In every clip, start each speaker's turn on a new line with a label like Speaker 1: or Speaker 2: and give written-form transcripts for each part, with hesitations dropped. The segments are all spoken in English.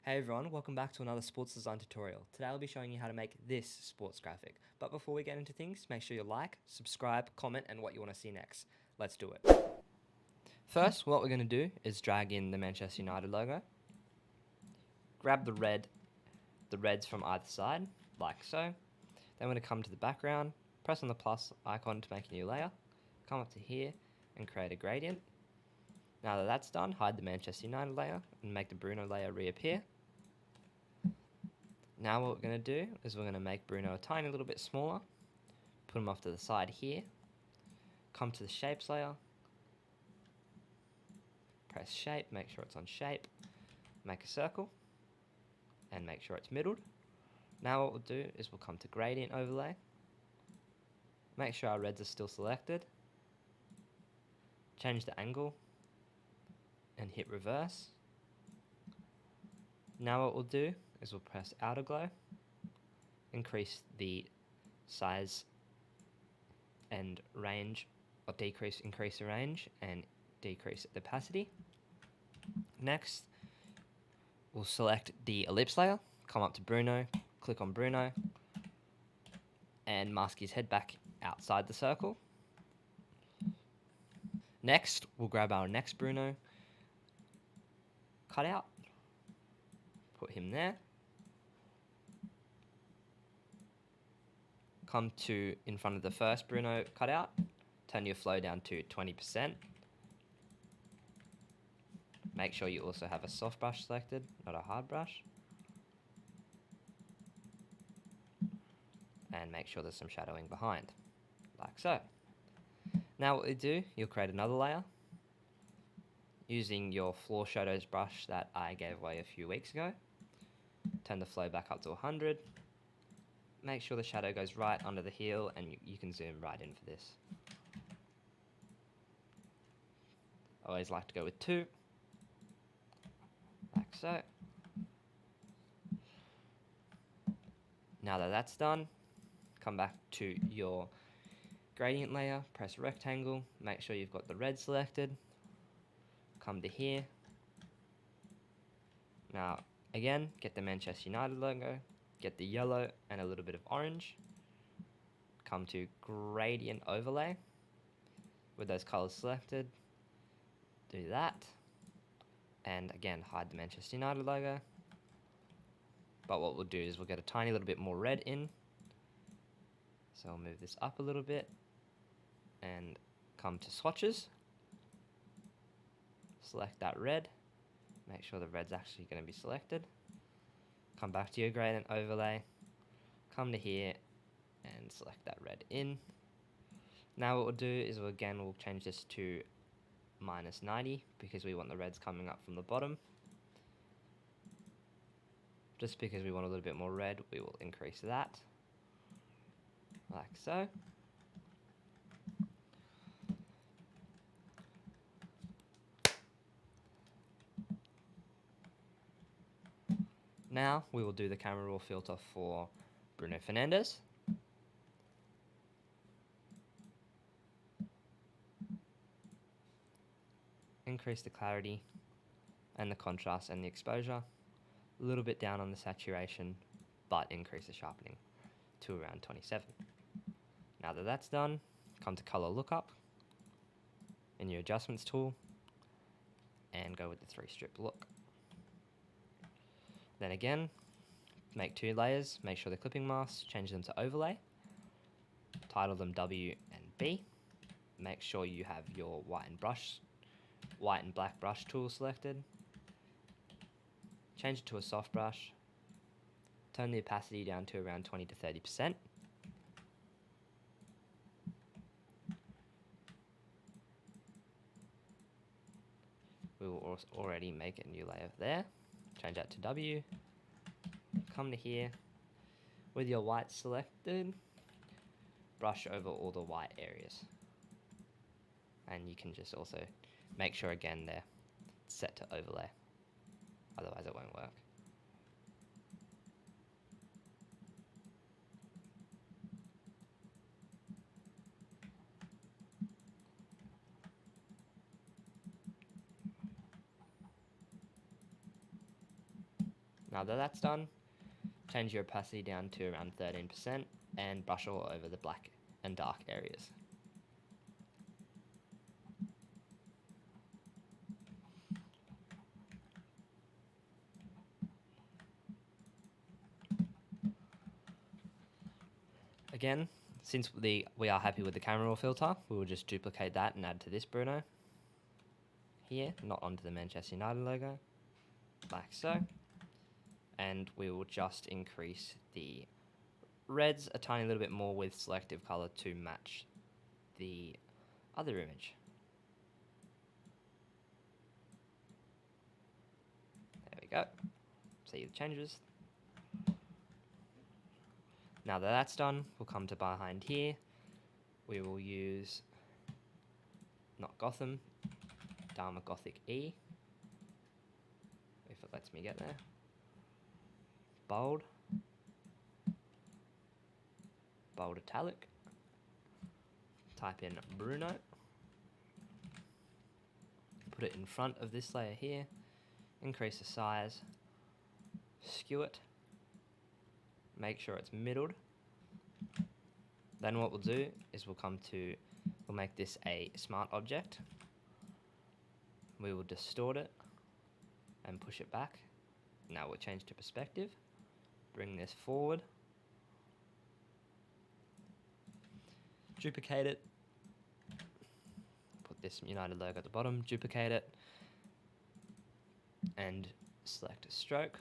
Speaker 1: Hey everyone, welcome back to another sports design tutorial. Today I'll be showing you how to make this sports graphic. But before we get into things, make sure you like, subscribe, comment, and what you want to see next. Let's do it. First, what we're going to do is drag in the Manchester United logo. Grab the reds from either side, like so. Then we're going to come to the background, press on the plus icon to make a new layer, come up to here and create a gradient. Now that that's done, hide the Manchester United layer and make the Bruno layer reappear. Now what we're going to do is we're going to make Bruno a tiny little bit smaller, put him off to the side here, come to the shapes layer, press shape, make sure it's on shape, make a circle, and make sure it's middled. Now what we'll do is we'll come to gradient overlay, make sure our reds are still selected, change the angle, and hit reverse. Now what we'll do is we'll press outer glow, increase the size and range, or increase the range and decrease the opacity. Next, we'll select the ellipse layer, come up to Bruno, click on Bruno, and mask his head back outside the circle. Next, we'll grab our next Bruno cutout, put him there. Come to in front of the first Bruno cutout, turn your flow down to 20%. Make sure you also have a soft brush selected, not a hard brush. And make sure there's some shadowing behind, like so. Now what you do, you'll create another layer using your Floor Shadows brush that I gave away a few weeks ago. Turn the flow back up to 100. Make sure the shadow goes right under the heel, and you can zoom right in for this. I always like to go with 2, like so. Now that that's done, come back to your gradient layer, press rectangle, make sure you've got the red selected, come to here. Now again, get the Manchester United logo, get the yellow and a little bit of orange, come to gradient overlay with those colors selected, do that, and again hide the Manchester United logo. But what we'll do is we'll get a tiny little bit more red in, so I'll move this up a little bit and come to swatches, select that red, make sure the red's actually going to be selected, come back to your gradient overlay, come to here and select that red in. Now what we'll do is we'll change this to -90 because we want the reds coming up from the bottom. Just because we want a little bit more red, we will increase that, like so. Now we will do the camera raw filter for Bruno Fernandes. Increase the clarity and the contrast and the exposure. A little bit down on the saturation, but increase the sharpening to around 27. Now that that's done, come to color lookup in your adjustments tool and go with the 3-strip look. Then again, make 2 layers, make sure the clipping masks, change them to overlay, title them W and B, make sure you have your white and black brush tool selected, change it to a soft brush, turn the opacity down to around 20 to 30%. We will already make a new layer there, change that to W, come to here, with your white selected, brush over all the white areas. And you can just also make sure again they're set to overlay, otherwise it won't work. Now that that's done, change your opacity down to around 13% and brush all over the black and dark areas. Again, since we are happy with the camera raw filter, we will just duplicate that and add to this Bruno here, not onto the Manchester United logo, like so. And we will just increase the reds a tiny little bit more with selective color to match the other image. There we go. See the changes. Now that that's done, we'll come to behind here. We will use, not Gotham, Dharma Gothic E, if it lets me get there. Bold, bold italic, type in Bruno, put it in front of this layer here, increase the size, skew it, make sure it's middled. Then what we'll do is we'll make this a smart object. We will distort it and push it back. Now we'll change to perspective, bring this forward, duplicate it, put this United logo at the bottom, duplicate it, and select a stroke.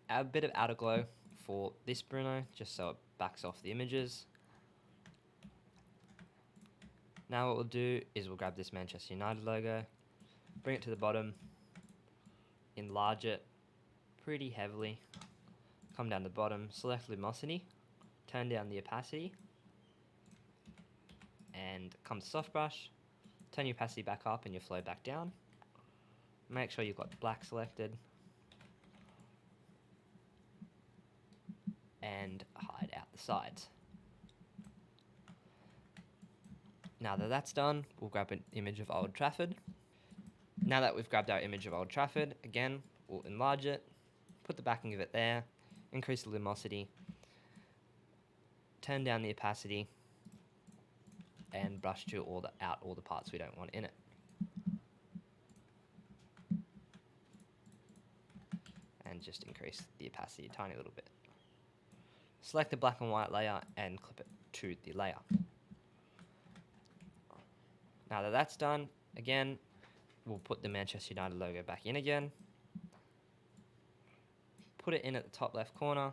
Speaker 1: Add a bit of outer glow for this Bruno, just so it backs off the images. Now what we'll do is we'll grab this Manchester United logo, bring it to the bottom, enlarge it pretty heavily, come down to the bottom, select luminosity, turn down the opacity, and come to soft brush, turn your opacity back up and your flow back down. Make sure you've got black selected, and hide out the sides. Now that that's done, we'll grab an image of Old Trafford. Now that we've grabbed our image of Old Trafford, again, we'll enlarge it, put the backing of it there, increase the luminosity, turn down the opacity, and brush to out all the parts we don't want in it. And just increase the opacity a tiny little bit. Select the black and white layer and clip it to the layer. Now that that's done, again, we'll put the Manchester United logo back in again. Put it in at the top left corner.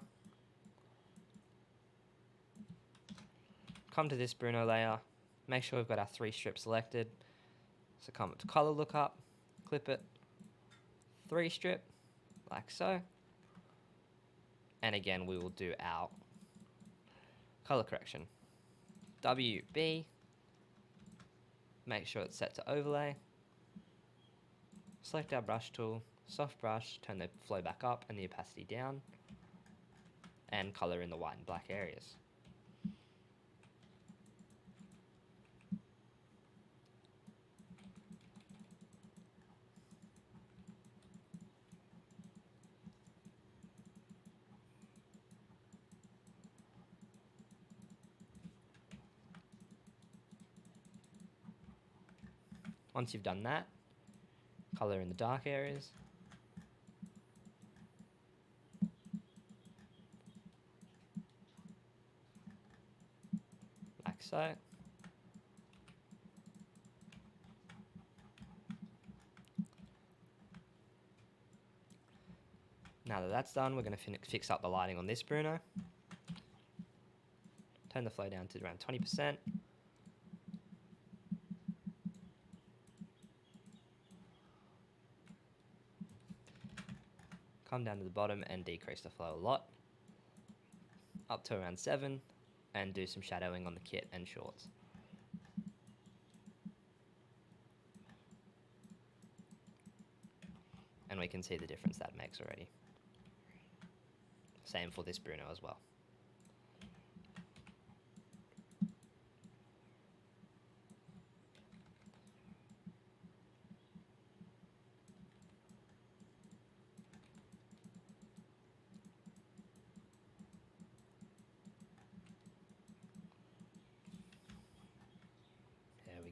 Speaker 1: Come to this Bruno layer. Make sure we've got our 3 strips selected. So come up to color lookup, clip it, 3 strip, like so. And again, we will do our color correction. WB, make sure it's set to overlay. Select our brush tool, soft brush, turn the flow back up and the opacity down, and color in the white and black areas. Once you've done that, color in the dark areas. Like so. Now that that's done, we're going to fix up the lighting on this Bruno. Turn the flow down to around 20%. Come down to the bottom and decrease the flow a lot, up to around 7, and do some shadowing on the kit and shorts. And we can see the difference that makes already. Same for this Bruno as well.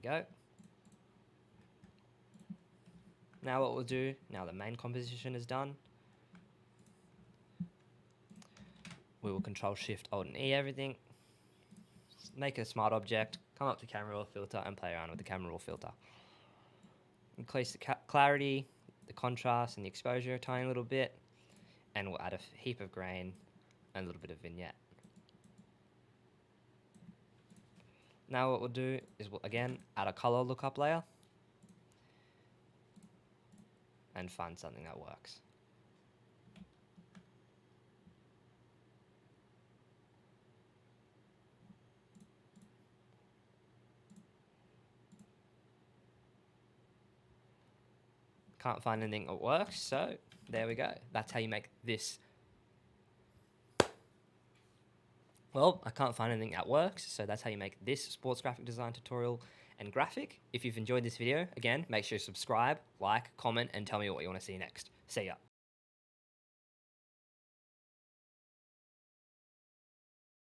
Speaker 1: go. Now what we'll do, now the main composition is done, we will Control Shift Alt and E everything, make a smart object, come up to Camera Raw filter and play around with the Camera Raw filter. Increase the clarity, the contrast and the exposure a tiny little bit, and we'll add a heap of grain and a little bit of vignette. Now what we'll do is we'll again add a color lookup layer and find something that works. Can't find anything that works, so there we go. That's how you make this. Well, I can't find anything that works, so that's how you make this sports graphic design tutorial and graphic. If you've enjoyed this video, again, make sure you subscribe, like, comment, and tell me what you want to see next. See ya.